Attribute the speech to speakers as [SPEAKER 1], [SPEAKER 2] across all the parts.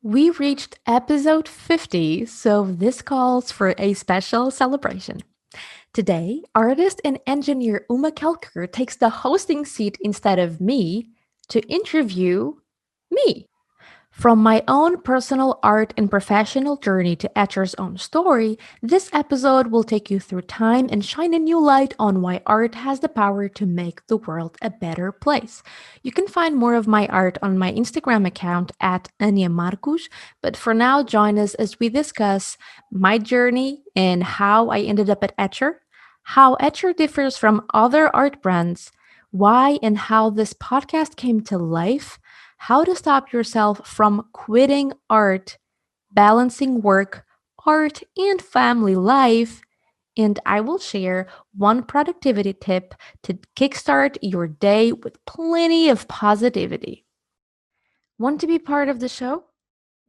[SPEAKER 1] We reached episode 50, so this calls for a special celebration. Today, artist and engineer Uma Kelkar takes the hosting seat instead of me to interview me. From my own personal art and professional journey to Etchr's own story, this episode will take you through time and shine a new light on why art has the power to make the world a better place. You can find more of my art on my Instagram account at Anya, but for now, join us as we discuss my journey and how I ended up at Etchr, how Etchr differs from other art brands, why and how this podcast came to life, how to stop yourself from quitting art, balancing work, art, and family life. And I will share one productivity tip to kickstart your day with plenty of positivity. Want to be part of the show?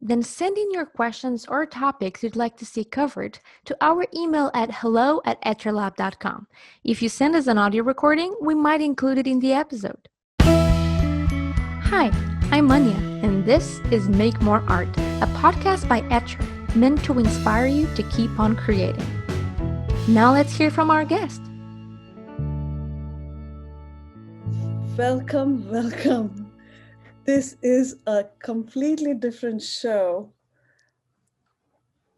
[SPEAKER 1] Then send in your questions or topics you'd like to see covered to our email at hello@etcherlab.com. If you send us an audio recording, we might include it in the episode. Hi, I'm Anya, and this is Make More Art, a podcast by Etchr, meant to inspire you to keep on creating. Now let's hear from our guest.
[SPEAKER 2] Welcome. This is a completely different show.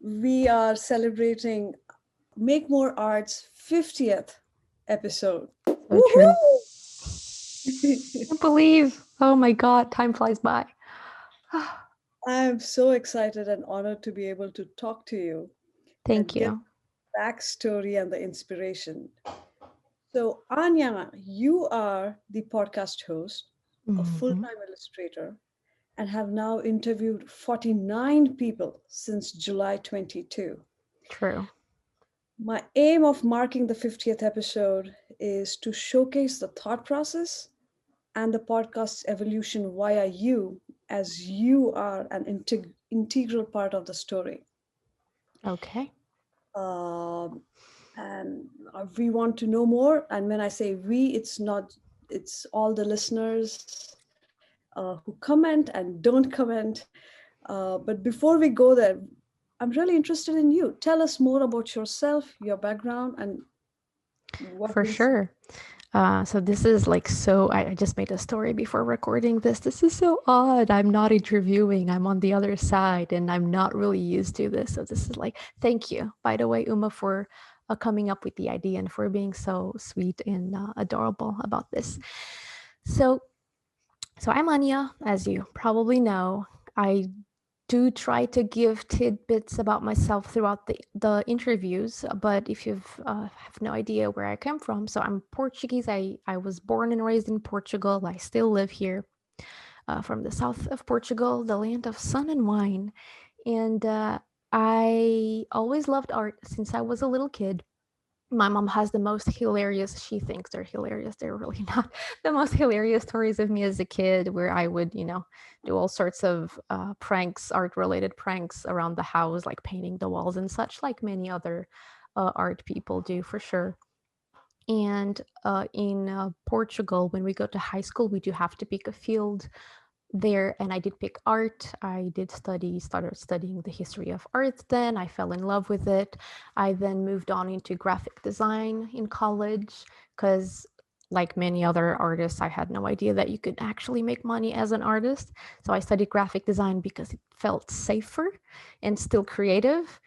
[SPEAKER 2] We are celebrating Make More Art's 50th episode.
[SPEAKER 1] So true.
[SPEAKER 2] Woohoo!
[SPEAKER 1] I can't believe, oh my God, time flies by.
[SPEAKER 2] I'm so excited and honored to be able to talk to you
[SPEAKER 1] Thank
[SPEAKER 2] and get
[SPEAKER 1] you.
[SPEAKER 2] the backstory and the inspiration. So, Anya, you are the podcast host, a full
[SPEAKER 1] Mhm.
[SPEAKER 2] time illustrator, and have now interviewed 49 people since July 22.
[SPEAKER 1] True.
[SPEAKER 2] My aim of marking the 50th episode is to showcase the thought process and the podcast's evolution via you, as you are an integral part of the story.
[SPEAKER 1] Okay.
[SPEAKER 2] Um, and we want to know more. And when I say we, it's not, it's all the listeners who comment and don't comment. But before we go there, I'm really interested in you. Tell us more about yourself, your background, and what
[SPEAKER 1] For
[SPEAKER 2] brings.
[SPEAKER 1] sure. So this is like so. I just made a story before recording this. This is so odd. I'm not interviewing. I'm on the other side, and I'm not really used to this. So this is like, thank you, by the way, Uma, for coming up with the idea and for being so sweet and adorable about this. So, so I'm Anya, as you probably know. I do try to give tidbits about myself throughout the interviews, but if you've have no idea where I come from, so I'm Portuguese. I was born and raised in Portugal. I still live here, from the south of Portugal, the land of sun and wine. And I always loved art since I was a little kid. My mom has the most hilarious, she thinks they're hilarious, they're really not, the most hilarious stories of me as a kid, where I would, do all sorts of pranks, art related pranks around the house, like painting the walls and such, like many other art people do, for sure. And in Portugal, when we go to high school, we do have to pick a field there, and I did pick art. I did started studying the history of art. Then I fell in love with it. I then moved on into graphic design in college, because like many other artists, I had no idea that you could actually make money as an artist. So I studied graphic design because it felt safer and still creative.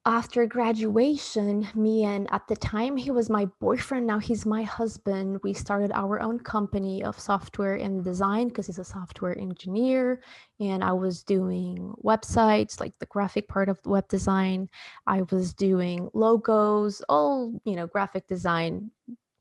[SPEAKER 1] After graduation, me and, at the time, he was my boyfriend, now he's my husband, we started our own company of software and design, because he's a software engineer and I was doing websites, like the graphic part of web design. I was doing logos, all, graphic design.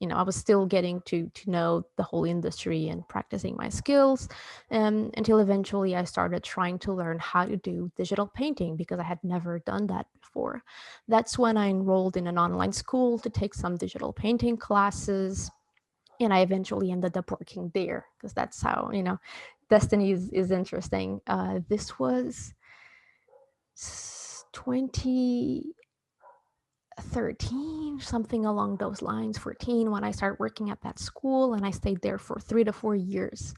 [SPEAKER 1] I was still getting to know the whole industry and practicing my skills, until eventually I started trying to learn how to do digital painting, because I had never done that before. That's when I enrolled in an online school to take some digital painting classes, and I eventually ended up working there, because that's how, destiny is interesting. This was 2013, something along those lines, 14, when I started working at that school, and I stayed there for 3 to 4 years.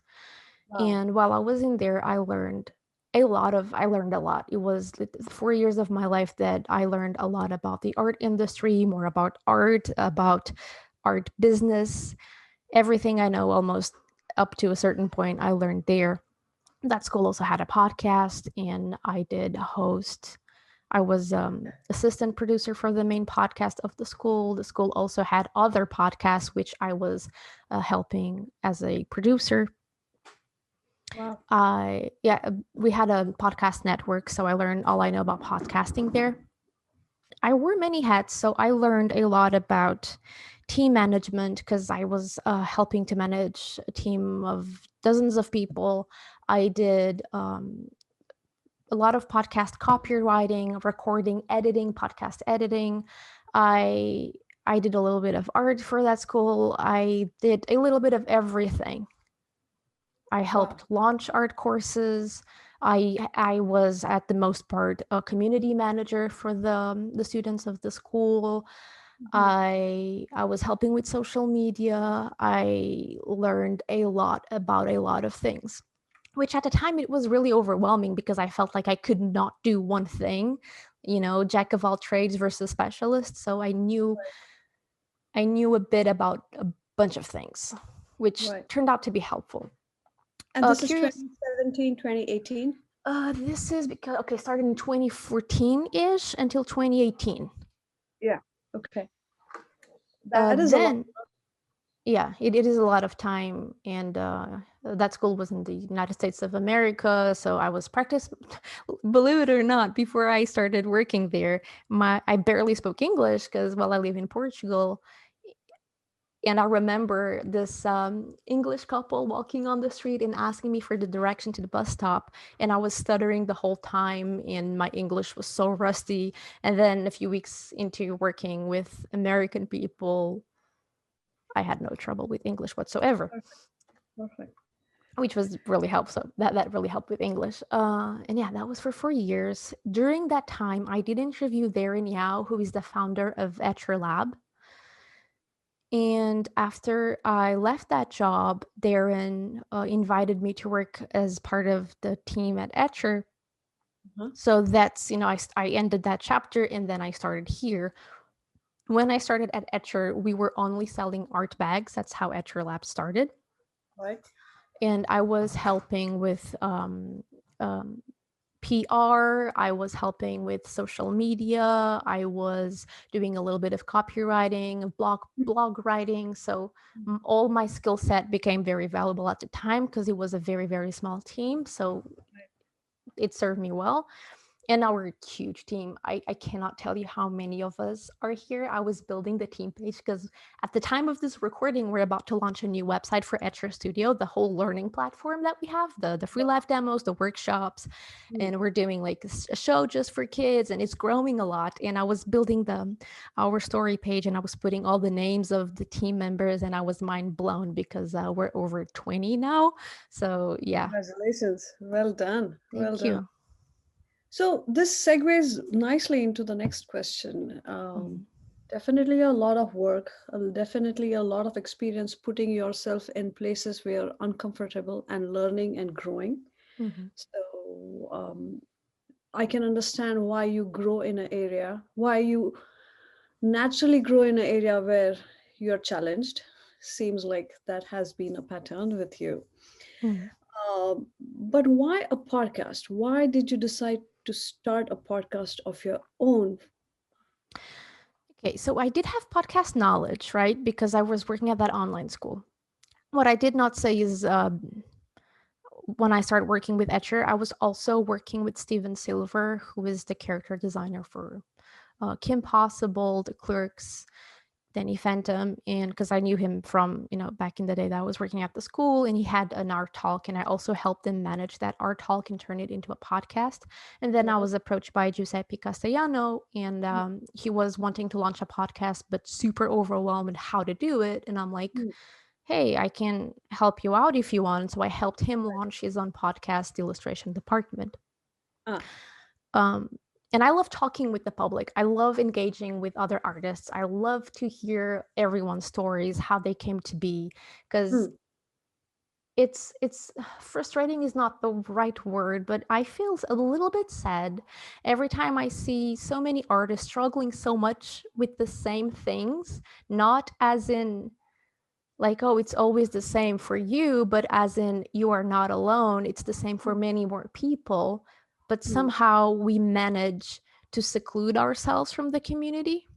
[SPEAKER 2] Wow.
[SPEAKER 1] And while I was in there, I learned I learned a lot. It was 4 years of my life that I learned a lot about the art industry, more about art business. Everything I know almost up to a certain point, I learned there. That school also had a podcast, and I did host. I was assistant producer for the main podcast of the school. The school also had other podcasts, which I was helping as a producer.
[SPEAKER 2] Wow.
[SPEAKER 1] We had a podcast network, so I learned all I know about podcasting there. I wore many hats, so I learned a lot about team management because I was helping to manage a team of dozens of people. I did a lot of podcast copywriting, recording, editing, podcast editing. I I did a little bit of art for that school. I did a little bit of everything. I
[SPEAKER 2] Wow.
[SPEAKER 1] helped launch art courses. I was at the most part a community manager for the students of the school.
[SPEAKER 2] Mhm.
[SPEAKER 1] I was helping with social media. I learned a lot about a lot of things, which at the time it was really overwhelming because I felt like I could not do one thing, jack of all trades versus specialist. So I knew a bit about a bunch of things, which
[SPEAKER 2] Right.
[SPEAKER 1] turned out to be helpful.
[SPEAKER 2] And this is
[SPEAKER 1] Curious.
[SPEAKER 2] 2017, 2018.
[SPEAKER 1] This is because started in 2014-ish until 2018.
[SPEAKER 2] Yeah. Okay. That is a lot.
[SPEAKER 1] Then yeah, it is a lot of time, and that school was in the United States of America, so I was practice. Believe it or not, before I started working there, I barely spoke English because while I live in Portugal, and I remember this English couple walking on the street and asking me for the direction to the bus stop. And I was stuttering the whole time, and my English was so rusty. And then a few weeks into working with American people, I had no trouble with English whatsoever,
[SPEAKER 2] Perfect. Perfect.
[SPEAKER 1] which was really helpful. So that really helped with English. And yeah, that was for 4 years. During that time, I did interview Darren Yao, who is the founder of Etchr Lab. And after I left that job, Darren invited me to work as part of the team at Etchr.
[SPEAKER 2] Uh-huh.
[SPEAKER 1] So that's, I ended that chapter and then I started here. When I started at Etchr, we were only selling art bags. That's how Etchr Lab started.
[SPEAKER 2] Right.
[SPEAKER 1] And I was helping with um, PR. I was helping with social media. I was doing a little bit of copywriting, blog writing. So all my skill set became very valuable at the time because it was a very, very small team. So it served me well. And now we're a huge team. I cannot tell you how many of us are here. I was building the team page because at the time of this recording, we're about to launch a new website for Etchr Studio, the whole learning platform that we have, the free live demos, the workshops,
[SPEAKER 2] Mm.
[SPEAKER 1] and we're doing like a show just for kids, and it's growing a lot. And I was building our story page, and I was putting all the names of the team members, and I was mind blown because we're over 20 now. So yeah,
[SPEAKER 2] Congratulations. Well done. Well
[SPEAKER 1] thank
[SPEAKER 2] done.
[SPEAKER 1] you.
[SPEAKER 2] So this segues nicely into the next question.
[SPEAKER 1] Mhm.
[SPEAKER 2] Definitely a lot of work, definitely a lot of experience putting yourself in places where you're uncomfortable and learning and growing.
[SPEAKER 1] Mhm.
[SPEAKER 2] So I can understand why you grow in an area, why you naturally grow in an area where you're challenged. Seems like that has been a pattern with you.
[SPEAKER 1] Mhm.
[SPEAKER 2] But why a podcast? Why did you decide to start a podcast of your own?
[SPEAKER 1] Okay, so I did have podcast knowledge, right? Because I was working at that online school. What I did not say is when I started working with Etchr, I was also working with Steven Silver, who is the character designer for Kim Possible, The Clerks, Danny Phantom, and because I knew him from back in the day that I was working at the school, and he had an art talk, and I also helped him manage that art talk and turn it into a podcast. And then I
[SPEAKER 2] Wow.
[SPEAKER 1] was approached by Giuseppe Castellano, and he was wanting to launch a podcast, but super overwhelmed how to do it. And I'm like,
[SPEAKER 2] Mm.
[SPEAKER 1] hey, I can help you out if you want. So I helped him launch his own podcast, The Illustration Department.
[SPEAKER 2] Ah.
[SPEAKER 1] Um, and I love talking with the public. I love engaging with other artists. I love to hear everyone's stories, how they came to be, because
[SPEAKER 2] Mm.
[SPEAKER 1] it's frustrating is not the right word, but I feel a little bit sad every time I see so many artists struggling so much with the same things, not as in like, oh, it's always the same for you, but as in you are not alone. It's the same for many more people, but
[SPEAKER 2] Mm.
[SPEAKER 1] somehow we manage to seclude ourselves from the community.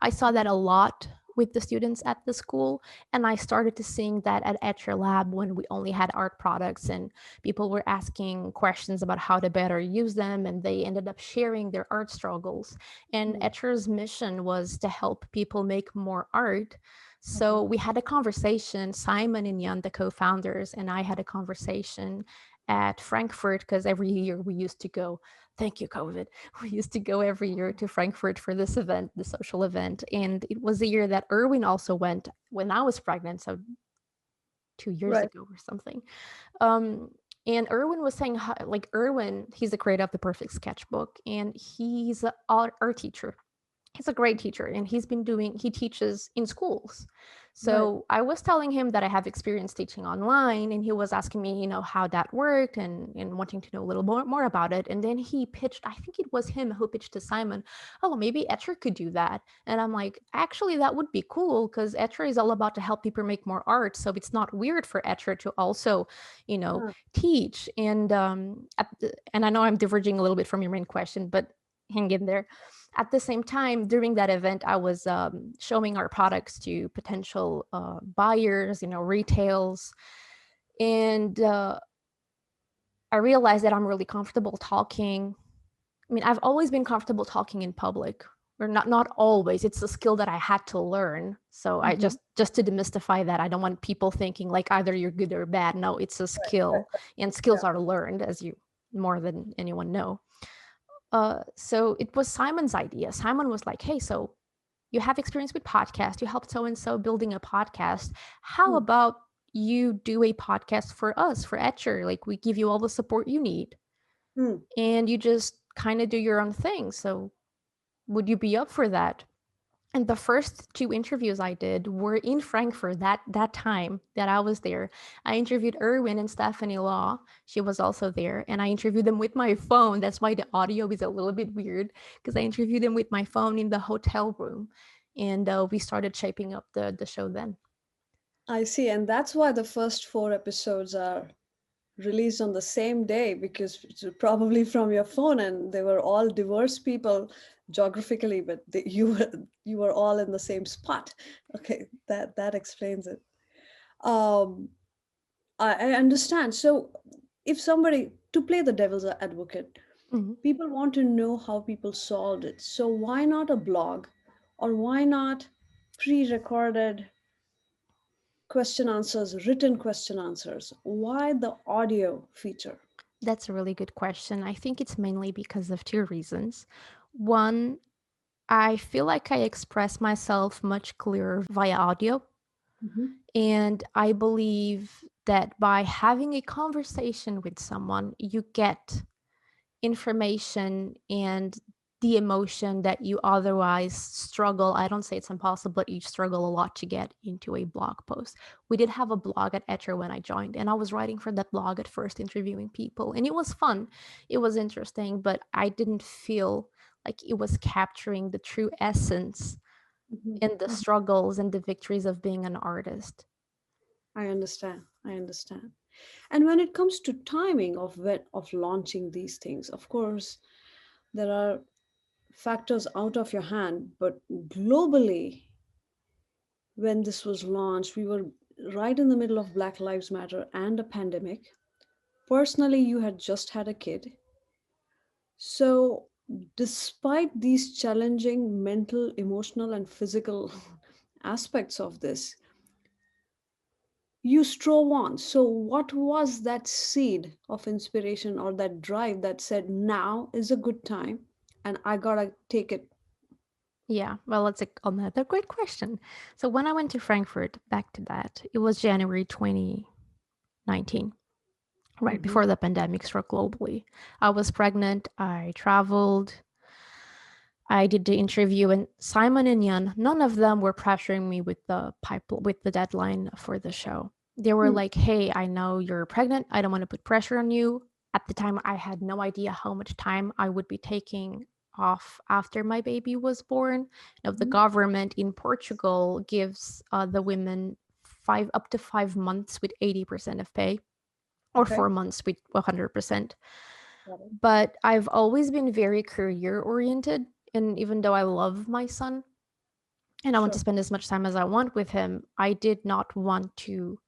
[SPEAKER 1] I saw that a lot with the students at the school, and I started to seeing that at Etchr Lab when we only had art products and people were asking questions about how to better use them, and they ended up sharing their art struggles. And
[SPEAKER 2] Mm.
[SPEAKER 1] Etchr's mission was to help people make more art. So
[SPEAKER 2] Okay.
[SPEAKER 1] we had a conversation, Simon and Jan, the co-founders, and I had a conversation at Frankfurt because every year we used to go, thank you, COVID, we used to go every year to Frankfurt for this event, the social event. And it was the year that Erwin also went when I was pregnant, so 2 years
[SPEAKER 2] Right.
[SPEAKER 1] ago or something. Um, and Erwin was saying, like, Erwin, he's the creator of the Perfect Sketchbook, and he's an art teacher. He's a great teacher, and he teaches in schools.
[SPEAKER 2] Right.
[SPEAKER 1] So I was telling him that I have experience teaching online, and he was asking me, how that worked, and wanting to know a little more about it. And then he pitched, I think it was him who pitched to Simon, oh, maybe Etchr could do that. And I'm like, actually, that would be cool because Etchr is all about to help people make more art. So it's not weird for Etchr to also,
[SPEAKER 2] Ah,
[SPEAKER 1] teach. And I know I'm diverging a little bit from your main question, but hang in there. At the same time, during that event, I was showing our products to potential buyers, retails, and I realized that I'm really comfortable talking. I mean, I've always been comfortable talking in public, or not always. It's a skill that I had to learn. So I
[SPEAKER 2] mhm.
[SPEAKER 1] just to demystify that, I don't want people thinking like either you're good or bad. No, it's a
[SPEAKER 2] Right. Right.
[SPEAKER 1] skill, and
[SPEAKER 2] Yeah.
[SPEAKER 1] skills are learned, as you more than anyone know. So it was Simon's idea. Simon was like, "Hey, so you have experience with podcast. You helped so and so building a podcast. How
[SPEAKER 2] Mm.
[SPEAKER 1] about you do a podcast for us, for Etchr? Like we give you all the support you need,
[SPEAKER 2] Mm.
[SPEAKER 1] and you just kind of do your own thing. So would you be up for that?" And the first two interviews I did were in Frankfurt that time that I was there. I interviewed Erwin and Stephanie Law. She was also there. And I interviewed them with my phone. That's why the audio is a little bit weird because I interviewed them with my phone in the hotel room. And we started shaping up the show then.
[SPEAKER 2] I see. And that's why the first four episodes are released on the same day, because it's probably from your phone, and they were all diverse people geographically, but you were all in the same spot. Okay, that explains it. Um, I understand. So, if somebody, to play the devil's advocate,
[SPEAKER 1] Mhm.
[SPEAKER 2] people want to know how people solved it. So why not a blog, or why not pre-recorded question answers, written question answers? Why the audio feature?
[SPEAKER 1] That's a really good question. I think it's mainly because of two reasons. One, I feel like I express myself much clearer via audio.
[SPEAKER 2] Mhm.
[SPEAKER 1] And I believe that by having a conversation with someone, you get information and the emotion that you otherwise struggle. I don't say it's impossible, but you struggle a lot to get into a blog post. We did have a blog at Etchr when I joined, and I was writing for that blog at first, interviewing people, and it was fun. It was interesting, but I didn't feel like it was capturing the true essence
[SPEAKER 2] Mhm.
[SPEAKER 1] and the
[SPEAKER 2] Mhm.
[SPEAKER 1] struggles and the victories of being an artist.
[SPEAKER 2] I understand. I understand. And when it comes to timing of launching these things, of course, there are factors out of your hand. But globally, when this was launched, we were right in the middle of Black Lives Matter and a pandemic. Personally, you had just had a kid. So, despite these challenging mental, emotional, and physical aspects of this, you strove on. So, what was that seed of inspiration or that drive that said, now is a good time and I gotta take it?
[SPEAKER 1] Yeah, well, that's another great question. So when I went to Frankfurt, back to that, it was January 2019, right
[SPEAKER 2] Hmm.
[SPEAKER 1] before the pandemic struck globally. I was pregnant. I traveled. I did the interview, and Simon and Jan, none of them were pressuring me with the deadline for the show. They were
[SPEAKER 2] Hmm.
[SPEAKER 1] like, hey, I know you're pregnant. I don't want to put pressure on you. At the time, I had no idea how much time I would be taking off after my baby was born. The
[SPEAKER 2] Mhm.
[SPEAKER 1] government in Portugal gives the women five up to 5 months with 80% of pay, or
[SPEAKER 2] Okay.
[SPEAKER 1] 4 months with 100%.
[SPEAKER 2] Got it.
[SPEAKER 1] But I've always been very career oriented. And even though I love my son and I want to
[SPEAKER 2] Sure.
[SPEAKER 1] spend as much time as I want with him, I did not want to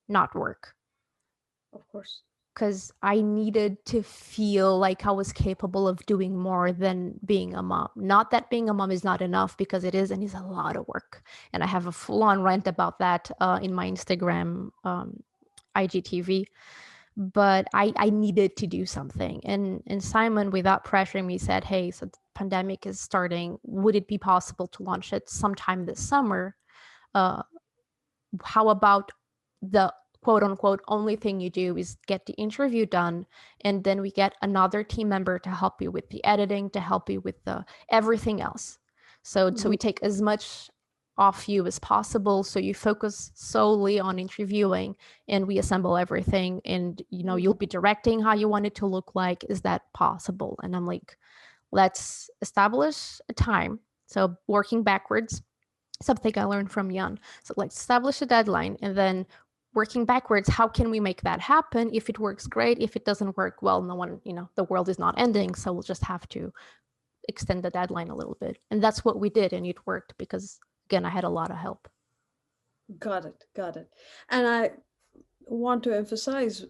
[SPEAKER 1] not work
[SPEAKER 2] Of course.
[SPEAKER 1] because I needed to feel like I was capable of doing more than being a mom. Not that being a mom is not enough, because it is, and it's a lot of work. And I have a full on rant about that in my Instagram IGTV. But I needed to do something. And Simon, without pressuring me, said, hey, so the pandemic is starting. Would it be possible to launch it sometime this summer? Uh, how about the quote unquote only thing you do is get the interview done, and then we get another team member to help you with the editing, to help you with the everything else. So we
[SPEAKER 2] Mhm.
[SPEAKER 1] take as much off you as possible, so you focus solely on interviewing, and we assemble everything, and you'll be directing how you want it to look like. Is that possible? And I'm like, let's establish a time. So working backwards, something I learned from Jan. So let's establish a deadline, and then working backwards, how can we make that happen? If it works, great. If it doesn't work, well, no one, the world is not ending. So we'll just have to extend the deadline a little bit. And that's what we did. And it worked because, again, I had a lot of help.
[SPEAKER 2] Got it. Got it. And I want to emphasize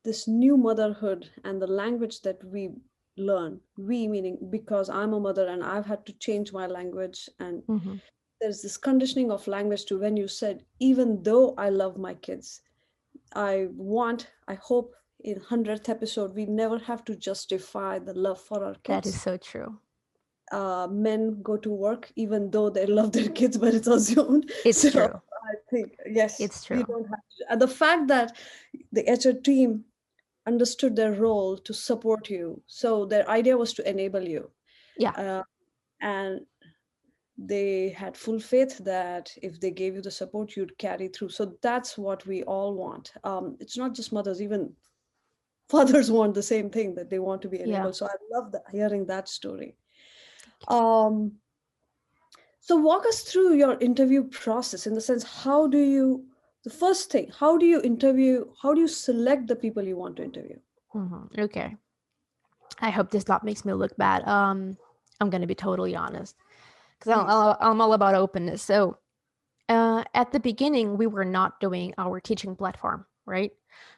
[SPEAKER 2] this new motherhood and the language that we learn. We meaning because I'm a mother and I've had to change my language. And
[SPEAKER 1] Mm-hmm.
[SPEAKER 2] there's this conditioning of language to when you said, even though I love my kids, I hope in 100th episode, we never have to justify the love for our
[SPEAKER 1] That is
[SPEAKER 2] kids.
[SPEAKER 1] so true.
[SPEAKER 2] Men go to work even though they love their kids, but it's assumed.
[SPEAKER 1] It's
[SPEAKER 2] So
[SPEAKER 1] true.
[SPEAKER 2] I think, yes,
[SPEAKER 1] It's
[SPEAKER 2] we
[SPEAKER 1] true.
[SPEAKER 2] don't have to. And the fact that the HR team understood their role to support you. So their idea was to enable you.
[SPEAKER 1] Yeah,
[SPEAKER 2] Uh, and they had full faith that if they gave you the support, you'd carry through. So that's what we all want. It's not just mothers, even fathers want the same thing, that they want to be
[SPEAKER 1] yeah.
[SPEAKER 2] enabled. So I love hearing that story. Um, so walk us through your interview process in the sense, the first thing, how do you select the people you want to interview?
[SPEAKER 1] Okay. I hope this not makes me look bad. I'm gonna be totally honest, because
[SPEAKER 2] Please.
[SPEAKER 1] I'm all about openness. So at the beginning, we were not doing our teaching platform, right?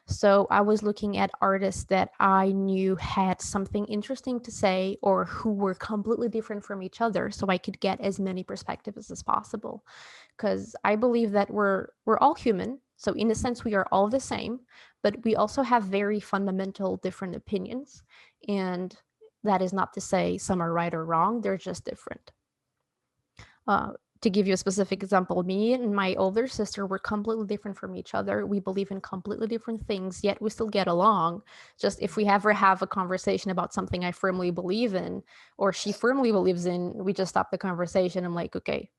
[SPEAKER 1] So I was looking at artists that I knew had something interesting to say, or who were completely different from each other, so I could get as many perspectives as possible. Because I believe that we're all human. So in a sense, we are all the same, but we also have very fundamental different opinions. And that is not to say some are right or wrong, they're just different. Uh, to give you a specific example, me and my older sister were completely different from each other. We believe in completely different things, yet we still get along. Just if we ever have a conversation about something I firmly believe in, or she firmly believes in, we just stop the conversation. I'm like, okay,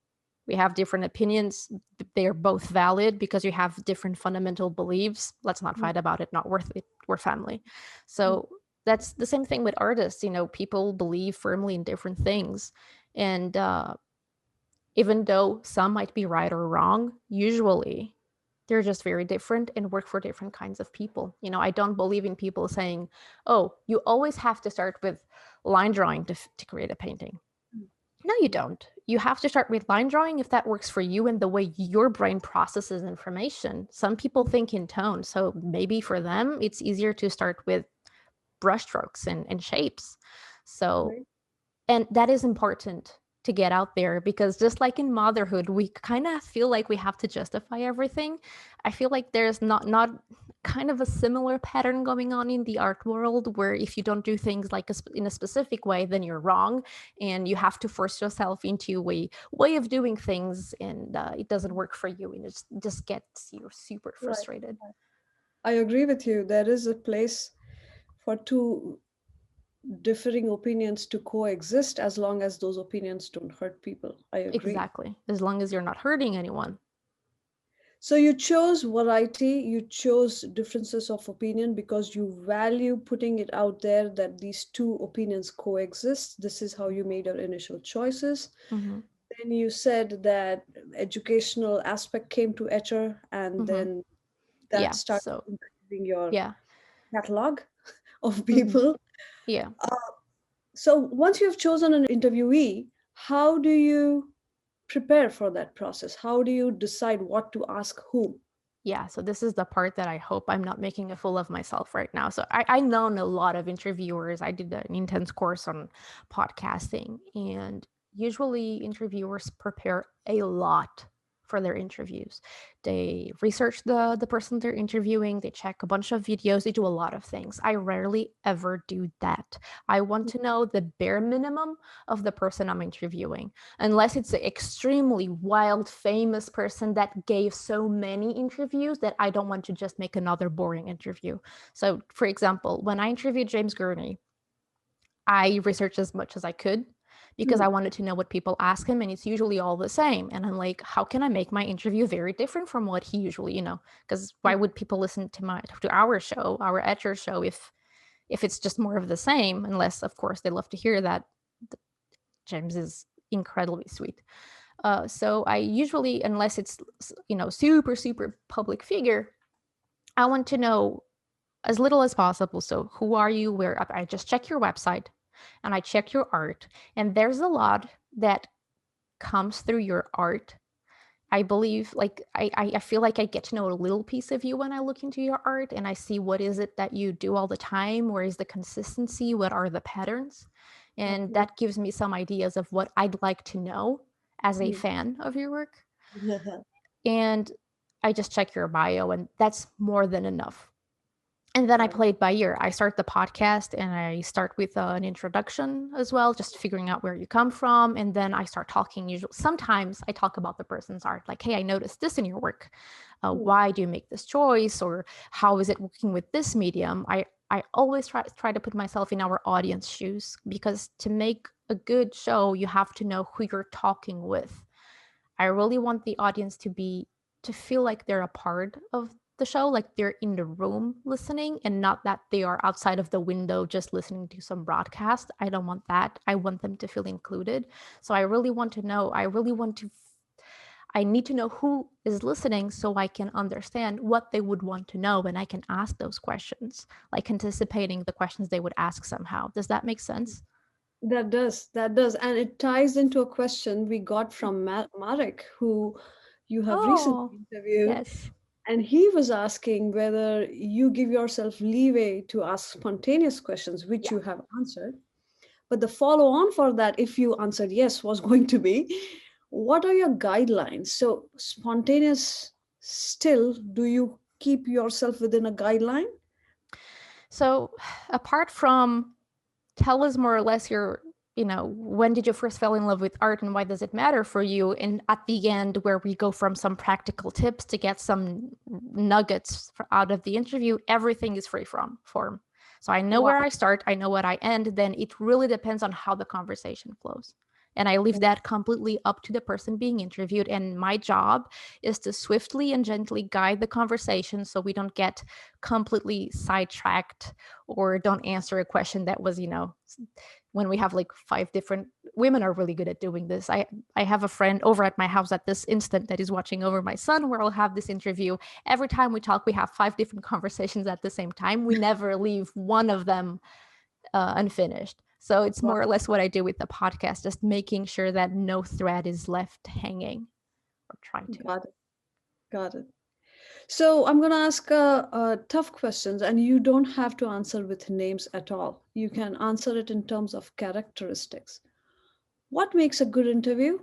[SPEAKER 1] we have different opinions. They are both valid because you have different fundamental beliefs. Let's not
[SPEAKER 2] Mm,
[SPEAKER 1] fight about it. Not worth it. We're family.
[SPEAKER 2] mm,
[SPEAKER 1] So that's the same thing with artists. People believe firmly in different things. And even though some might be right or wrong, usually they're just very different and work for different kinds of people. I don't believe in people saying, oh, you always have to start with line drawing to create a painting.
[SPEAKER 2] mm,
[SPEAKER 1] No, you
[SPEAKER 2] mm.
[SPEAKER 1] don't. You have to start with line drawing if that works for you and the way your brain processes information. Some people think in tone, so maybe for them it's easier to start with brushstrokes and shapes. So,
[SPEAKER 2] Right.
[SPEAKER 1] and that is important to get out there, because just like in motherhood, we kind of feel like we have to justify everything. I feel like there's not kind of a similar pattern going on in the art world, where if you don't do things like in a specific way, then you're wrong, and you have to force yourself into a way of doing things, and it doesn't work for you, and it just gets you super
[SPEAKER 2] Right.
[SPEAKER 1] frustrated.
[SPEAKER 2] I agree with you. There is a place for two differing opinions to coexist as long as those opinions don't hurt people. I agree.
[SPEAKER 1] Exactly, as long as you're not hurting anyone.
[SPEAKER 2] So you chose variety, you chose differences of opinion because you value putting it out there that these two opinions coexist. This is how you made your initial choices.
[SPEAKER 1] Mm-hmm.
[SPEAKER 2] Then you said that educational aspect came to Etchr, and
[SPEAKER 1] Mm-hmm.
[SPEAKER 2] then that
[SPEAKER 1] Yeah.
[SPEAKER 2] started
[SPEAKER 1] So
[SPEAKER 2] increasing your
[SPEAKER 1] yeah.
[SPEAKER 2] catalog of
[SPEAKER 1] Mm-hmm.
[SPEAKER 2] people.
[SPEAKER 1] Yeah.
[SPEAKER 2] So once you have chosen an interviewee, how do you prepare for that process? How do you decide what to ask whom?
[SPEAKER 1] Yeah, so this is the part that I hope I'm not making a fool of myself right now. So I known a lot of interviewers. I did an intense course on podcasting, and usually interviewers prepare a lot for their interviews. They research the person they're interviewing, they check a bunch of videos, they do a lot of things. I rarely ever do that. I want to know the bare minimum of the person I'm interviewing, unless it's an extremely wild, famous person that gave so many interviews that I don't want to just make another boring interview. So, for example, when I interviewed James Gurney, I researched as much as I could because I
[SPEAKER 2] Hmm.
[SPEAKER 1] wanted to know what people ask him, and it's usually all the same. And I'm like, how can I make my interview very different from what he usually, because why would people listen to our show, our Etcher show, if it's just more of the same? Unless, of course, they love to hear that James is incredibly sweet. So I usually, unless it's super super public figure, I want to know as little as possible. So who are you? Where I just check your website, and I check your art, and there's a lot that comes through your art. I believe, like I feel like I get to know a little piece of you when I look into your art, and I see what is it that you do all the time. Where is the consistency? What are the patterns? And
[SPEAKER 2] Okay.
[SPEAKER 1] that gives me some ideas of what I'd like to know as a
[SPEAKER 2] Hmm.
[SPEAKER 1] fan of your work. And I just check your bio, and that's more than enough. And then I
[SPEAKER 2] Got it.
[SPEAKER 1] play it by ear. I start the podcast and I start with an introduction as well, just figuring out where you come from. And then I start talking. Usually, sometimes I talk about the person's art, like, hey, I noticed this in your work.
[SPEAKER 2] Hmm.
[SPEAKER 1] Why do you make this choice? Or how is it working with this medium? I always try to put myself in our audience shoes, because to make a good show, you have to know who you're talking with. I really want the audience to feel like they're a part of the show, like they're in the room listening, and not that they are outside of the window just listening to some broadcast. I don't want that. I want them to feel included. So I really want to know, I need to know who is listening so I can understand what they would want to know, and I can ask those questions, like anticipating the questions they would ask somehow. Does that make sense?
[SPEAKER 2] That does. And it ties into a question we got from Marek, who you have recently
[SPEAKER 1] Oh,
[SPEAKER 2] interviewed.
[SPEAKER 1] yes.
[SPEAKER 2] And he was asking whether you give yourself leeway to ask spontaneous questions, which
[SPEAKER 1] Yeah.
[SPEAKER 2] you have answered. But the follow on for that, if you answered yes, was going to be what are your guidelines? So, spontaneous still, do you keep yourself within a guideline?
[SPEAKER 1] So, apart from tell us more or less when did you first fall in love with art and why does it matter for you? And at the end, where we go from some practical tips to get some nuggets out of the interview, everything is free from form. So I know where
[SPEAKER 2] Wow.
[SPEAKER 1] I start, I know what I end. Then it really depends on how the conversation flows. And I leave that completely up to the person being interviewed. And my job is to swiftly and gently guide the conversation so we don't get completely sidetracked or don't answer a question that was, when we have like five different women are really good at doing this. I have a friend over at my house at this instant that is watching over my son, where I'll have this interview. Every time we talk, we have five different conversations at the same time. We never leave one of them unfinished. So it's
[SPEAKER 2] Wow.
[SPEAKER 1] more or less what I do with the podcast, just making sure that no thread is left hanging, or try to.
[SPEAKER 2] Got it. Got it. So I'm going to ask tough questions, and you don't have to answer with names at all. You can answer it in terms of characteristics. What makes a good interview?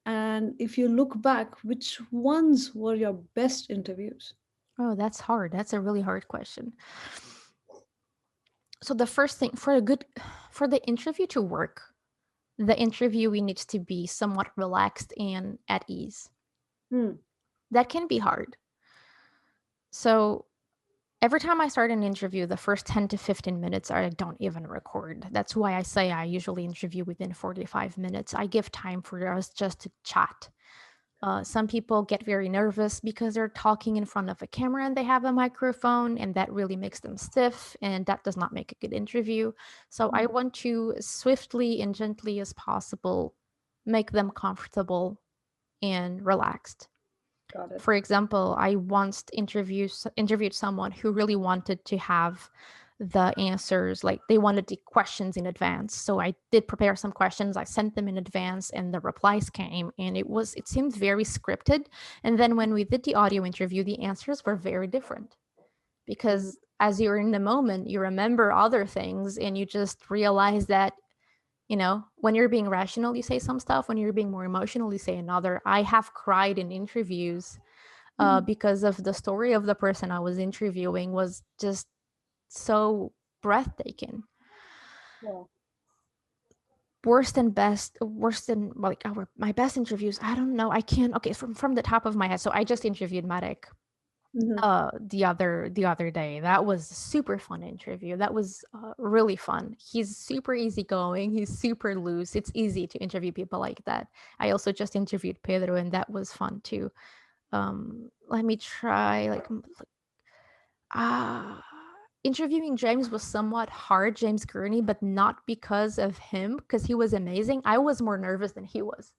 [SPEAKER 2] And if you look back, which ones were your best interviews?
[SPEAKER 1] Oh, that's hard. That's a really hard question. So the first thing for the interview to work, the interviewee needs to be somewhat relaxed and at ease.
[SPEAKER 2] Hmm.
[SPEAKER 1] That can be hard. So every time I start an interview, the first 10 to 15 minutes I don't even record. That's why I say I usually interview within 45 minutes. I give time for us just to chat. Some people get very nervous because they're talking in front of a camera and they have a microphone, and that really makes them stiff, and that does not make a good interview. So I want to, as swiftly and gently as possible, make them comfortable and relaxed.
[SPEAKER 2] Got it.
[SPEAKER 1] For example, I once interviewed someone who really wanted to have the answers, like they wanted the questions in advance. So I did prepare some questions, I sent them in advance, and the replies came, and it seemed very scripted. And then when we did the audio interview, the answers were very different,
[SPEAKER 2] Mm.
[SPEAKER 1] because as you're in the moment, you remember other things, and you just realize that, when you're being rational, you say some stuff. When you're being more emotional, you say another. I have cried in interviews because of the story of the person I was interviewing was just so breathtaking.
[SPEAKER 2] Wow.
[SPEAKER 1] Worse than like my best interviews. I don't know. I can't. Okay, from the top of my head. So I just interviewed Marek
[SPEAKER 2] Mhm.
[SPEAKER 1] the other day. That was a super fun interview. That was really fun. He's super easygoing. He's super loose. It's easy to interview people like that. I also just interviewed Pedro, and that was fun too. Let me try uh interviewing James was somewhat hard, James Gurney, but not because of him, because he was amazing. I was more nervous than he was,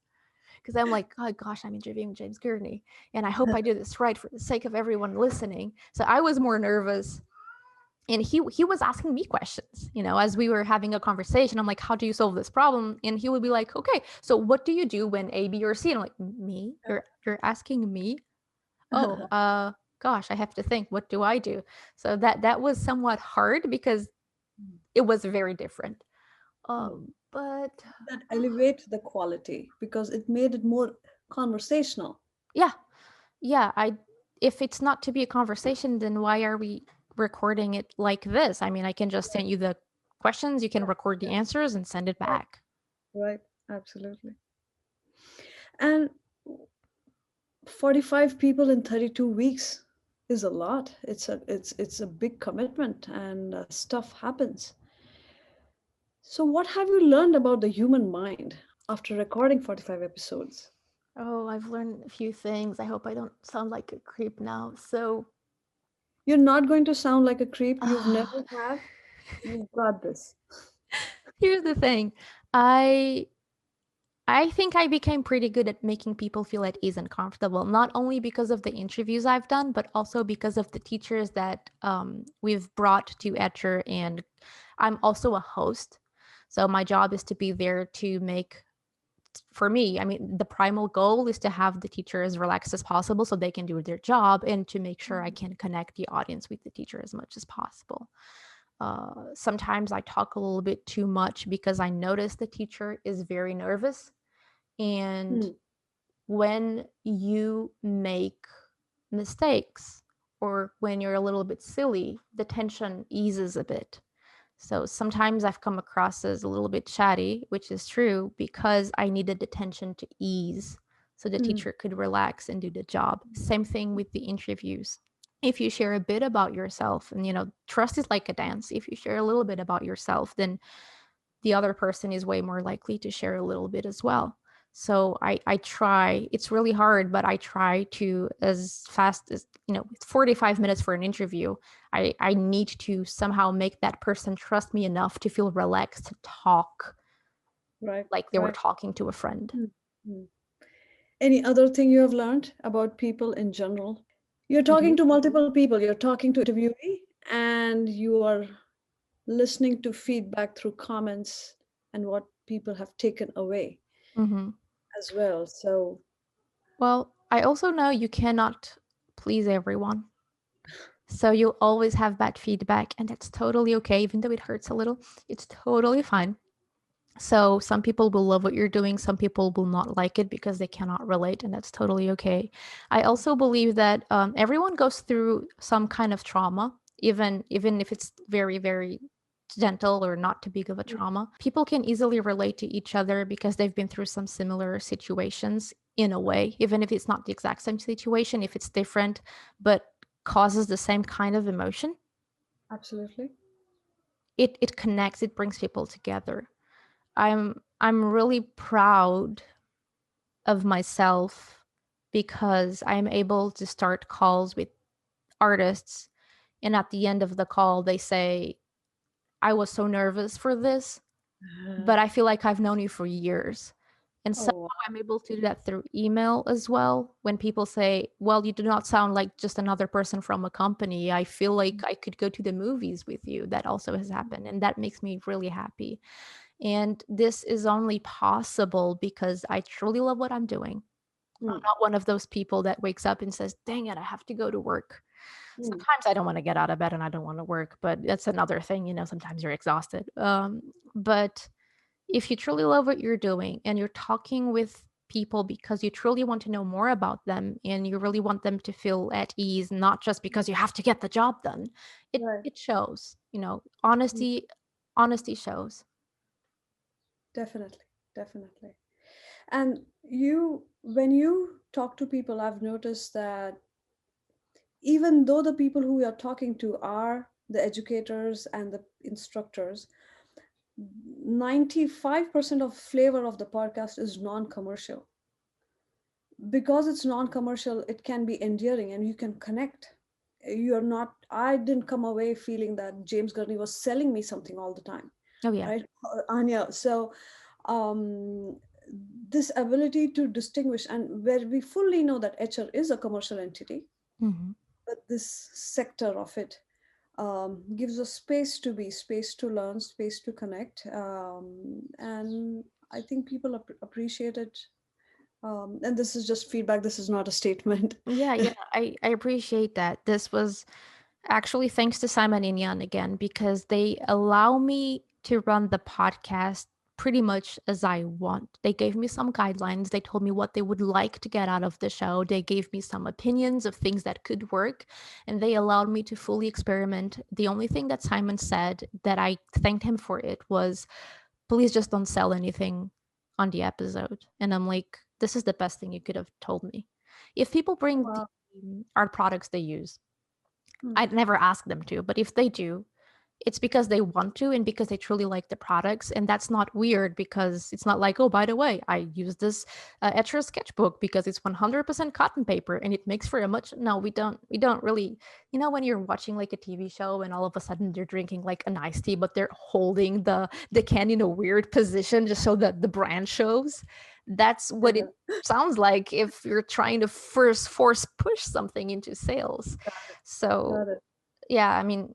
[SPEAKER 1] because I'm like, oh gosh, I'm interviewing James Gurney, and I hope I do this right for the sake of everyone listening. So I was more nervous, and he was asking me questions, as we were having a conversation. I'm like, how do you solve this problem? And he would be like, okay, so what do you do when A, B, or C? And I'm like, me? You're asking me? Oh, gosh, I have to think. What do I do? So that was somewhat hard because it was very different.
[SPEAKER 2] Mm.
[SPEAKER 1] But
[SPEAKER 2] That elevate the quality because it made it more conversational.
[SPEAKER 1] yeah, yeah. I If it's not to be a conversation, then why are we recording it like this? I mean, I can just send you the questions. You can record the
[SPEAKER 2] Yeah.
[SPEAKER 1] answers and send it
[SPEAKER 2] Right.
[SPEAKER 1] back.
[SPEAKER 2] Right. Absolutely. And 45 people in 32 weeks is a lot. It's a big commitment, and stuff happens. So what have you learned about the human mind after recording 45 episodes?
[SPEAKER 1] Oh, I've learned a few things. I hope I don't sound like a creep now. So,
[SPEAKER 2] You're not going to sound like a creep. You've
[SPEAKER 1] uh,
[SPEAKER 2] never have. You've got this.
[SPEAKER 1] here's the thing. I I think I became pretty good at making people feel at ease and comfortable, not only because of the interviews I've done, but also because of the teachers that we've brought to Etchr. And I'm also a host. So my job is to be there to make, for me, I mean, the primal goal is to have the teacher as relaxed as possible so they can do their job, and to make sure I can connect the audience with the teacher as much as possible. Sometimes I talk a little bit too much because I notice the teacher is very nervous, and
[SPEAKER 2] Hmm.
[SPEAKER 1] when you make mistakes or when you're a little bit silly, the tension eases a bit. So sometimes I've come across as a little bit chatty, which is true, because I needed the tension to ease so the
[SPEAKER 2] Hmm.
[SPEAKER 1] teacher could relax and do the job. Same thing with the interviews. If you share a bit about yourself, and trust is like a dance. If you share a little bit about yourself, then the other person is way more likely to share a little bit as well. So I try, it's really hard, but I try to, as fast as, 45 minutes for an interview, I need to somehow make that person trust me enough to feel relaxed to talk
[SPEAKER 2] Right.
[SPEAKER 1] like they were
[SPEAKER 2] Right.
[SPEAKER 1] talking to a friend.
[SPEAKER 2] Hmm. Hmm. Any other thing you have learned about people in general? You're talking to multiple people. You're talking to interviewee, and you are listening to feedback through comments and what people have taken away
[SPEAKER 1] Mm-hmm.
[SPEAKER 2] as well. So,
[SPEAKER 1] Well, I also know you cannot please everyone. So you'll always have bad feedback, and that's totally okay, even though it hurts a little. It's totally fine. So some people will love what you're doing, some people will not like it because they cannot relate, and that's totally okay. I also believe that everyone goes through some kind of trauma, even if it's very, very gentle or not too big of a trauma. People can easily relate to each other because they've been through some similar situations in a way, even if it's not the exact same situation, if it's different, but causes the same kind of emotion.
[SPEAKER 2] absolutely.
[SPEAKER 1] It connects, it brings people together. I'm really proud of myself because I'm able to start calls with artists, and at the end of the call they say, I was so nervous for this, but I feel like I've known you for years. And somehow
[SPEAKER 2] Oh,
[SPEAKER 1] I'm able to do that through email as well. When people say, well, you do not sound like just another person from a company, I feel like I could go to the movies with you. That also has happened. And that makes me really happy. And this is only possible because I truly love what I'm doing. I'm
[SPEAKER 2] mm,
[SPEAKER 1] not one of those people that wakes up and says, dang it, I have to go to work.
[SPEAKER 2] mm,
[SPEAKER 1] Sometimes I don't want to get out of bed and I don't want to work, but that's another thing. Sometimes you're exhausted. But if you truly love what you're doing and you're talking with people because you truly want to know more about them and you really want them to feel at ease, not just because you have to get the job done, it
[SPEAKER 2] right.
[SPEAKER 1] it shows.
[SPEAKER 2] Mm,
[SPEAKER 1] Honesty shows.
[SPEAKER 2] definitely, definitely. And when you talk to people, I've noticed that even though the people who we are talking to are the educators and the instructors, 95% of flavor of the podcast is non-commercial. Because it's non-commercial, it can be endearing and you can connect. You're not I didn't come away feeling that James Gurney was selling me something all the time,
[SPEAKER 1] Oh yeah.
[SPEAKER 2] right? Or Anya. So um this ability to distinguish, and where we fully know that Etchr is a commercial entity,
[SPEAKER 1] Hmm.
[SPEAKER 2] but this sector of it gives us space to be, space to learn, space to connect, and I think people appreciate it. And this is just feedback, this is not a statement.
[SPEAKER 1] Yeah, yeah. I appreciate that. This was actually thanks to Simon and Jan again, because they allow me to run the podcast pretty much as I want. They gave me some guidelines. They told me what they would like to get out of the show. They gave me some opinions of things that could work, and they allowed me to fully experiment. The only thing that Simon said that I thanked him for it was, please just don't sell anything on the episode. And I'm like, this is the best thing you could have told me. If people bring the
[SPEAKER 2] Wow.
[SPEAKER 1] art products they use,
[SPEAKER 2] Hmm.
[SPEAKER 1] I'd never ask them to, but if they do, it's because they want to and because they truly like the products. And that's not weird, because it's not like, oh, by the way, I use this Etchr sketchbook because it's 100% cotton paper and it makes for a much. No, we don't really. When you're watching like a TV show and all of a sudden they're drinking like an iced tea, but they're holding the can in a weird position just so that the brand shows. That's what it sounds like if you're trying to first force push something into sales. So
[SPEAKER 2] Got it.
[SPEAKER 1] yeah, I mean,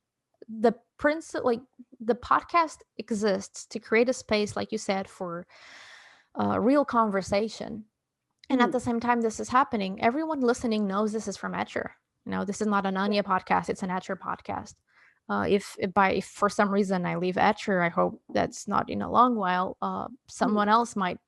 [SPEAKER 1] the like the podcast exists to create a space, like you said, for real conversation. And at
[SPEAKER 2] Hmm.
[SPEAKER 1] the same time this is happening, everyone listening knows this is from Etchr. This is not an Anya podcast, it's an Etchr podcast. If for some reason I leave Etchr, I hope that's not in a long while,
[SPEAKER 2] Hmm.
[SPEAKER 1] someone else might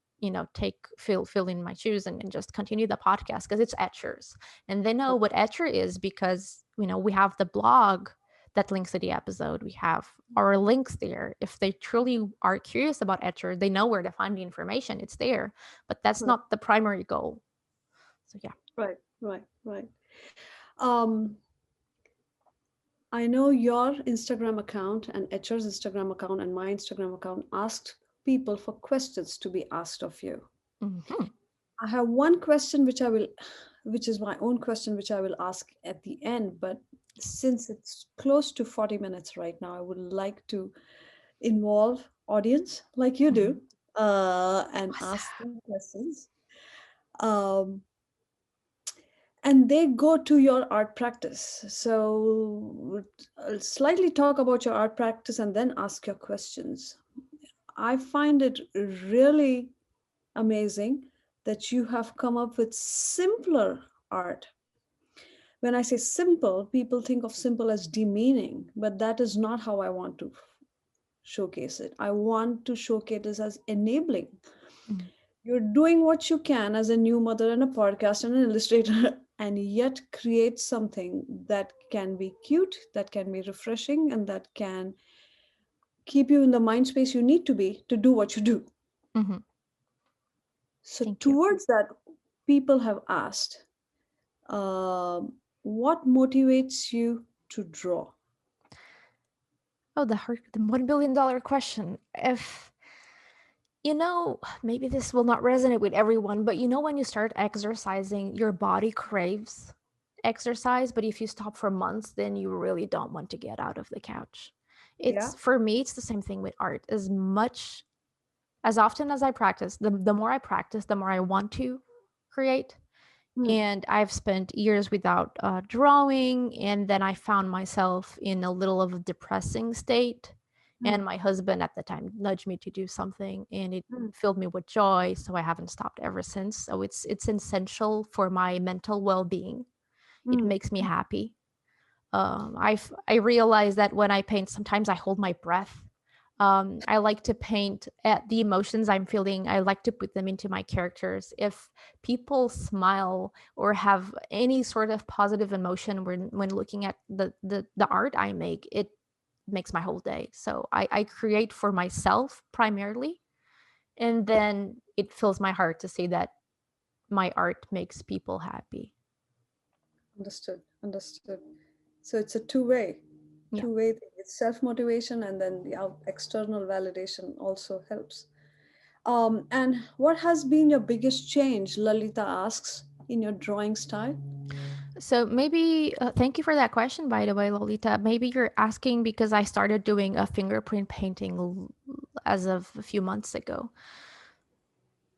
[SPEAKER 1] take fill in my shoes and just continue the podcast because it's Etchr's, and they know what Etchr is because we have the blog that links to the episode. We have our links there. If they truly are curious about Etchr, they know where to find the information. It's there, but that's
[SPEAKER 2] Right,
[SPEAKER 1] not the primary goal. So yeah.
[SPEAKER 2] right, right, right. um I know your Instagram account and Etchr's Instagram account and my Instagram account asked people for questions to be asked of you.
[SPEAKER 1] Hmm.
[SPEAKER 2] I have one question which is my own question, which I will ask at the end. But since it's close to 40 minutes right now, I would like to involve audience like you
[SPEAKER 1] Hmm.
[SPEAKER 2] do, and ask them questions. Um, and they go to your art practice. So I'll slightly talk about your art practice and then ask your questions. I find it really amazing that you have come up with simpler art. When I say simple, people think of simple as demeaning, but that is not how I want to showcase it. I want to showcase it as enabling.
[SPEAKER 1] Hmm.
[SPEAKER 2] You're doing what you can as a new mother and a podcast and an illustrator, and yet create something that can be cute, that can be refreshing, and that can keep you in the mind space you need to be to do what you do.
[SPEAKER 1] Hmm.
[SPEAKER 2] So,
[SPEAKER 1] Thank you.
[SPEAKER 2] towards that, people have asked, what motivates you to draw?
[SPEAKER 1] Oh, the $1 billion question. If Maybe this will not resonate with everyone, but when you start exercising, your body craves exercise, but if you stop for months, then you really don't want to get out of the couch.
[SPEAKER 2] Yeah.
[SPEAKER 1] For me, it's the same thing with art. As often as I practice, the more I practice, the more I want to create.
[SPEAKER 2] Mm,
[SPEAKER 1] And I've spent years without drawing, and then I found myself in a little of a depressing state.
[SPEAKER 2] mm,
[SPEAKER 1] And my husband at the time nudged me to do something, and it
[SPEAKER 2] mm,
[SPEAKER 1] filled me with joy. So I haven't stopped ever since. So it's essential for my mental well-being. It
[SPEAKER 2] mm.
[SPEAKER 1] makes me happy. I realize that when I paint, sometimes I hold my breath. I like to paint at the emotions I'm feeling. I like to put them into my characters. If people smile or have any sort of positive emotion when looking at the art I make, it makes my whole day. So I create for myself primarily, and then it fills my heart to see that my art makes people happy.
[SPEAKER 2] Understood. Understood. So it's a two-way,
[SPEAKER 1] Yeah.
[SPEAKER 2] two-way thing. It's self-motivation, and then the external validation also helps. And what has been your biggest change, Lalita asks, in your drawing style?
[SPEAKER 1] So maybe, thank you for that question, by the way, Lolita. Maybe you're asking because I started doing a fingerprint painting as of a few months ago.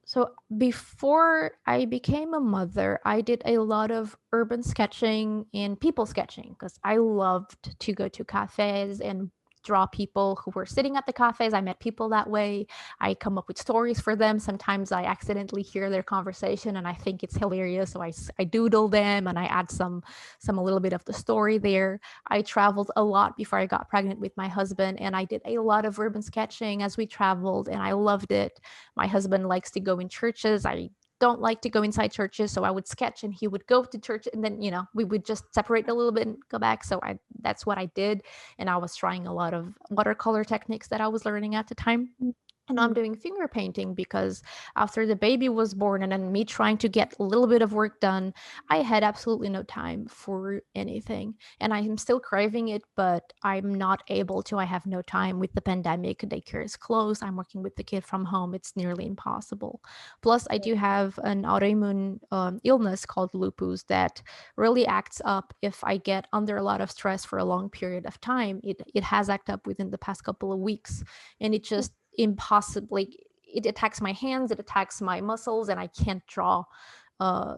[SPEAKER 1] So before I became a mother, I did a lot of urban sketching and people sketching because I loved to go to cafes and draw people who were sitting at the cafes. I met people that way. I come up with stories for them. Sometimes I accidentally hear their conversation and I think it's hilarious, so I doodle them and I add some a little bit of the story there. I traveled a lot before I got pregnant with my husband, and I did a lot of urban sketching as we traveled, and I loved it. My husband likes to go in churches. I don't like to go inside churches, so I would sketch and he would go to church, and then we would just separate a little bit and go back. So I that's what I did, and I was trying a lot of watercolor techniques that I was learning at the time.
[SPEAKER 2] Mm,
[SPEAKER 1] And I'm
[SPEAKER 2] mm,
[SPEAKER 1] doing finger painting because after the baby was born and then me trying to get a little bit of work done, I had absolutely no time for anything. And I am still craving it, but I'm not able to. I have no time with the pandemic. Daycare is closed. I'm working with the kid from home. It's nearly impossible. Plus, I do have an autoimmune illness called lupus that really acts up if I get under a lot of stress for a long period of time. It has acted up within the past couple of weeks, and it just impossibly, it attacks my hands, it attacks my muscles, and I can't draw.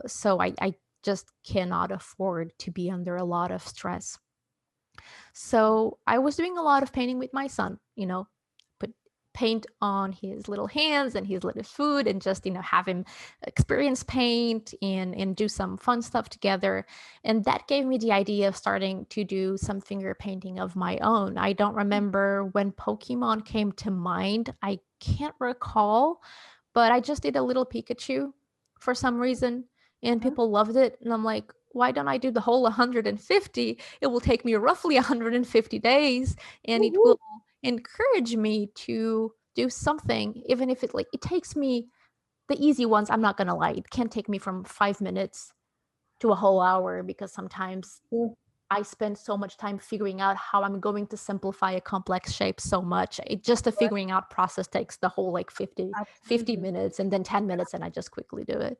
[SPEAKER 1] So I just cannot afford to be under a lot of stress. So I was doing a lot of painting with my son, put paint on his little hands and his little foot, and just, have him experience paint and do some fun stuff together. And that gave me the idea of starting to do some finger painting of my own. I don't remember when Pokemon came to mind. I can't recall, but I just did a little Pikachu for some reason, and
[SPEAKER 2] uh-huh.
[SPEAKER 1] people loved it. And I'm like, why don't I do the whole 150? It will take me roughly 150 days, and it will
[SPEAKER 2] Woohoo.
[SPEAKER 1] encourage me to do something, even if it takes me the easy ones. I'm not gonna lie, it can take me from 5 minutes to a whole hour because sometimes
[SPEAKER 2] Yeah,
[SPEAKER 1] I spend so much time figuring out how I'm going to simplify a complex shape so much. It just the
[SPEAKER 2] right.
[SPEAKER 1] figuring out process takes the whole like 50
[SPEAKER 2] Absolutely.
[SPEAKER 1] minutes, and then 10 minutes, and I just quickly do it.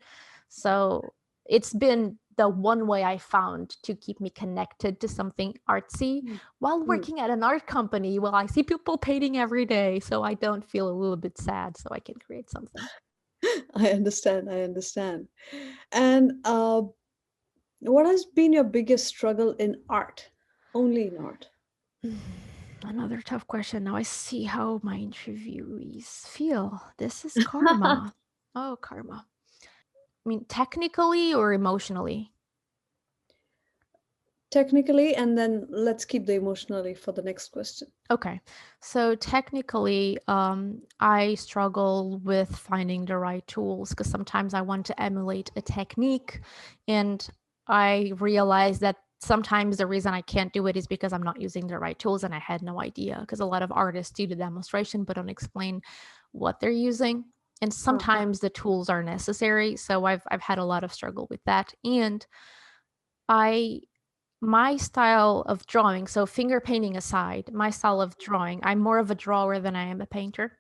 [SPEAKER 1] So it's been the one way I found to keep me connected to something artsy
[SPEAKER 2] Mm,
[SPEAKER 1] while
[SPEAKER 2] mm.
[SPEAKER 1] working at an art company. Well, I see people painting every day, so I don't feel a little bit sad, so I can create something.
[SPEAKER 2] I understand. I understand. And what has been your biggest struggle in art? Only in art.
[SPEAKER 1] Another tough question. Now I see how my interviewees feel. This is karma. Oh, karma. I mean, technically or emotionally?
[SPEAKER 2] Technically, and then let's keep the emotionally for the next question.
[SPEAKER 1] Okay. So technically, I struggle with finding the right tools because sometimes I want to emulate a technique, and I realize that sometimes the reason I can't do it is because I'm not using the right tools, and I had no idea because a lot of artists do the demonstration but don't explain what they're using. And
[SPEAKER 2] Uh-huh.
[SPEAKER 1] sometimes the tools are necessary. So I've had a lot of struggle with that. And I my style of drawing, so finger painting aside, my style of drawing, I'm more of a drawer than I am a painter.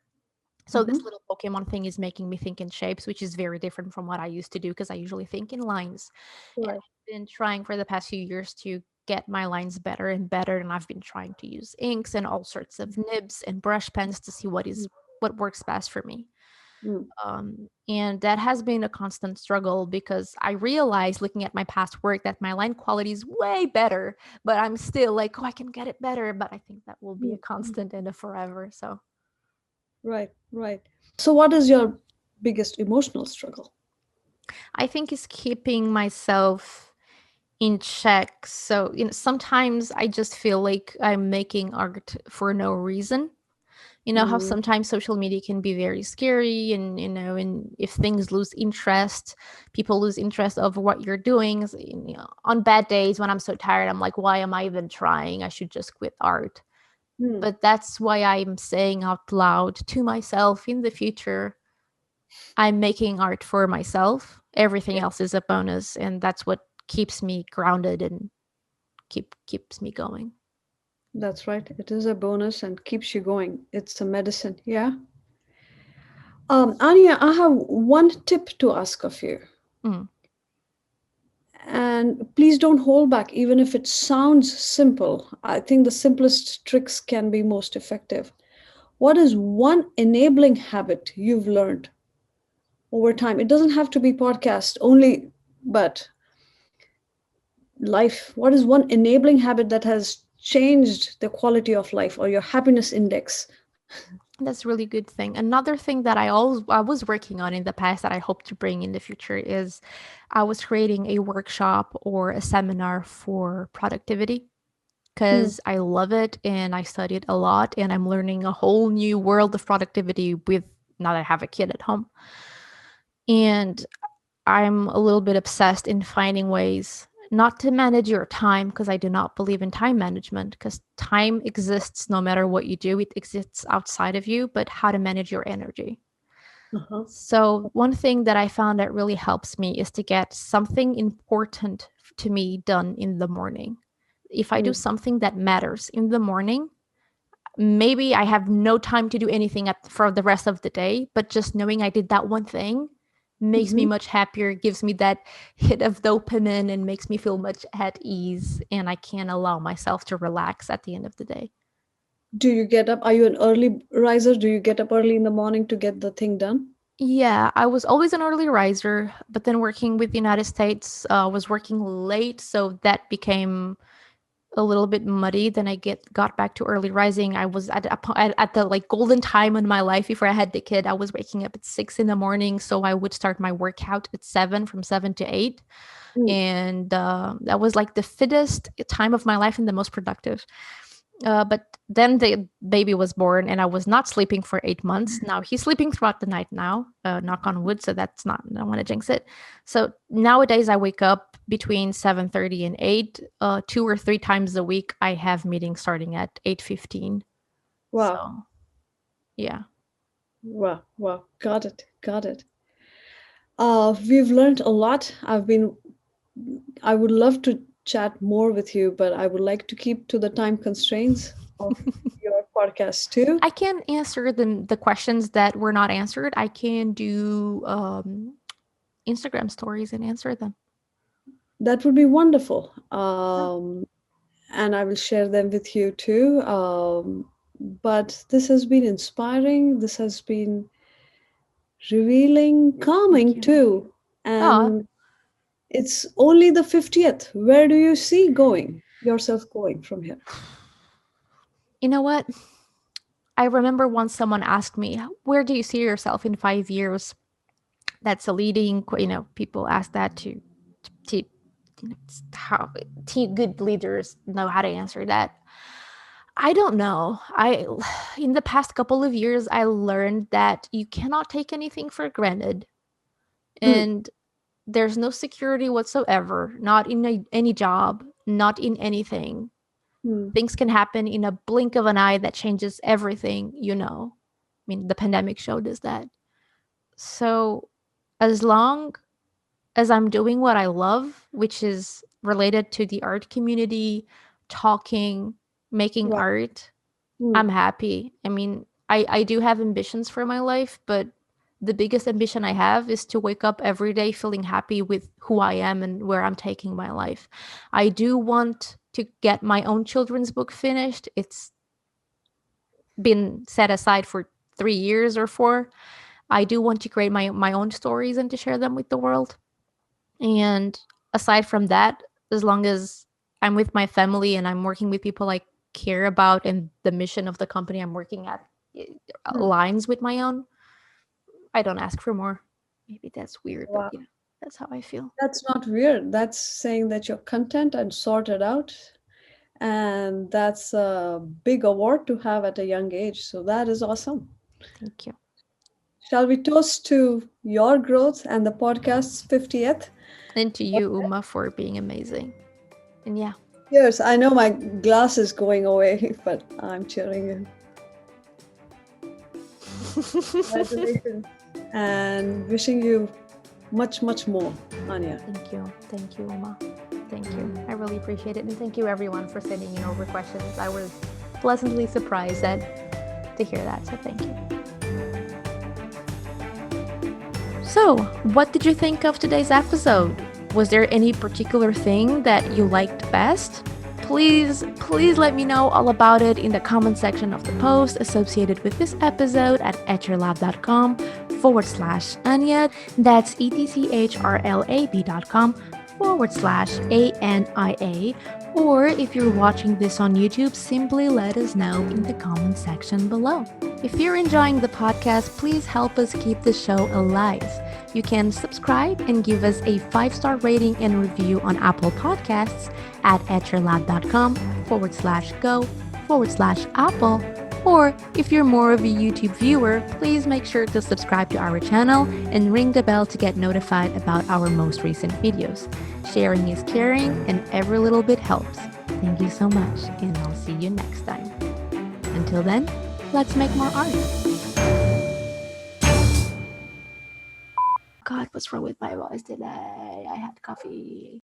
[SPEAKER 1] So this
[SPEAKER 2] Mm-hmm.
[SPEAKER 1] little Pokemon thing is making me think in shapes, which is very different from what I used to do because I usually think in lines. And
[SPEAKER 2] Right.
[SPEAKER 1] I've been trying for the past few years to get my lines better and better, and I've been trying to use inks and all sorts of nibs and brush pens to see what works best for me.
[SPEAKER 2] Mm.
[SPEAKER 1] And that has been a constant struggle because I realized looking at my past work that my line quality is way better, but I'm still like, oh, I can get it better. But I think that will be a
[SPEAKER 2] Mm. Mm.
[SPEAKER 1] constant and a forever. So
[SPEAKER 2] Right, right. So, what is your biggest emotional struggle?
[SPEAKER 1] I think it's keeping myself in check. So, sometimes I just feel like I'm making art for no reason. You know how
[SPEAKER 2] Mm.
[SPEAKER 1] sometimes social media can be very scary, and and if things lose interest, people lose interest of what you're doing. So, on bad days when I'm so tired, I'm like, why am I even trying? I should just quit art.
[SPEAKER 2] Mm.
[SPEAKER 1] But that's why I'm saying out loud to myself in the future, I'm making art for myself. Everything
[SPEAKER 2] Yeah,
[SPEAKER 1] else is a bonus, and that's what keeps me grounded and keeps me going.
[SPEAKER 2] that's right. It is a bonus and keeps you going. It's a medicine. Yeah. Anya, I have one tip to ask of you.
[SPEAKER 1] Mm.
[SPEAKER 2] And please don't hold back, even if it sounds simple. I think the simplest tricks can be most effective. What is one enabling habit you've learned over time? It doesn't have to be podcast only, but life. What is one enabling habit that has changed the quality of life or your happiness index?
[SPEAKER 1] That's a really good thing. Another thing that I was working on in the past that I hope to bring in the future is I was creating a workshop or a seminar for productivity
[SPEAKER 2] Hmm.
[SPEAKER 1] because I love it and I studied a lot and I'm learning a whole new world of productivity with now that I have a kid at home. And I'm a little bit obsessed in finding ways not to manage your time because I do not believe in time management because time exists no matter what you do, it exists outside of you, but how to manage your energy.
[SPEAKER 2] Uh-huh.
[SPEAKER 1] So, one thing that I found that really helps me is to get something important to me done in the morning. If I do
[SPEAKER 2] Hmm.
[SPEAKER 1] something that matters in the morning, maybe I have no time to do anything for the rest of the day, but just knowing I did that one thing makes me
[SPEAKER 2] Hmm.
[SPEAKER 1] much happier, gives me that hit of dopamine, and makes me feel much at ease. And I can allow myself to relax at the end of the day.
[SPEAKER 2] Do you get up? Are you an early riser? Do you get up early in the morning to get the thing done?
[SPEAKER 1] Yeah, I was always an early riser, but then working with the United States, was working late, so that became a little bit muddy. Then I get got back to early rising. I was at the like golden time in my life before I had the kid. I was waking up at 6 in the morning, so I would start my workout at 7, from 7 to 8,
[SPEAKER 2] Hmm.
[SPEAKER 1] and that was like the fittest time of my life and the most productive. But then the baby was born, and I was not sleeping for 8 months. Now he's sleeping throughout the night now, knock on wood. So that's not, I don't want to jinx it. So nowadays I wake up between 7:30 and 8. 2 or 3 times a week, I have meetings starting at 8:15.
[SPEAKER 2] Wow.
[SPEAKER 1] So yeah.
[SPEAKER 2] Wow. Wow. Got it. Got it. We've learned a lot. I would love to chat more with you, but I would like to keep to the time constraints of your podcast too.
[SPEAKER 1] I can answer the questions that were not answered. I can do Instagram stories and answer them.
[SPEAKER 2] That would be wonderful.
[SPEAKER 1] Yeah.
[SPEAKER 2] And I will share them with you too. But this has been inspiring. This has been revealing,
[SPEAKER 1] Thank
[SPEAKER 2] calming
[SPEAKER 1] you.
[SPEAKER 2] too.
[SPEAKER 1] Oh,
[SPEAKER 2] And it's only the 50th. Where do you see yourself going from here?
[SPEAKER 1] you know what? I remember once someone asked me, "Where do you see yourself in 5 years?" That's a leading, people ask that to how good leaders know how to answer that. I don't know. In the past couple of years, I learned that you cannot take anything for granted,
[SPEAKER 2] Mm,
[SPEAKER 1] and there's no security whatsoever, not in any job, not in anything.
[SPEAKER 2] mm,
[SPEAKER 1] Things can happen in a blink of an eye that changes everything. I mean, the pandemic showed us that. So, as long as I'm doing what I love, which is related to the art community, talking, making
[SPEAKER 2] right.
[SPEAKER 1] art,
[SPEAKER 2] Mm,
[SPEAKER 1] I'm happy. I mean, I do have ambitions for my life, but the biggest ambition I have is to wake up every day feeling happy with who I am and where I'm taking my life. I do want to get my own children's book finished. It's been set aside for 3 years or four. I do want to create my own stories and to share them with the world. And aside from that, as long as I'm with my family and I'm working with people I care about and the mission of the company I'm working at
[SPEAKER 2] Hmm.
[SPEAKER 1] aligns with my own, I don't ask for more. Maybe that's weird, but
[SPEAKER 2] Wow.
[SPEAKER 1] yeah, that's how I feel.
[SPEAKER 2] That's not weird. That's saying that you're content and sorted out. And that's a big award to have at a young age. So that is awesome.
[SPEAKER 1] Thank you.
[SPEAKER 2] Shall we toast to your growth and the podcast's 50th?
[SPEAKER 1] And to you, Uma, for being amazing. And yeah,
[SPEAKER 2] Cheers. I know my glass is going away, but I'm cheering you. Congratulations. And wishing you much, much more, Anya.
[SPEAKER 1] thank you. Thank you, Uma. Thank you. I really appreciate it. And thank you, everyone, for sending in over questions. I was pleasantly surprised to hear that. So thank you. So, what did you think of today's episode? Was there any particular thing that you liked best? Please let me know all about it in the comment section of the post associated with this episode at etchrlab.com/Anya. That's etchrlab.com/ANIA. Or if you're watching this on YouTube, simply let us know in the comment section below. If you're enjoying the podcast, please help us keep the show alive. You can subscribe and give us a 5-star rating and review on Apple Podcasts at etchrlab.com/go/Apple. Or if you're more of a YouTube viewer, please make sure to subscribe to our channel and ring the bell to get notified about our most recent videos. Sharing is caring and every little bit helps. Thank you so much, and I'll see you next time. Until then, let's make more art. God, what's wrong with my voice today? I had coffee.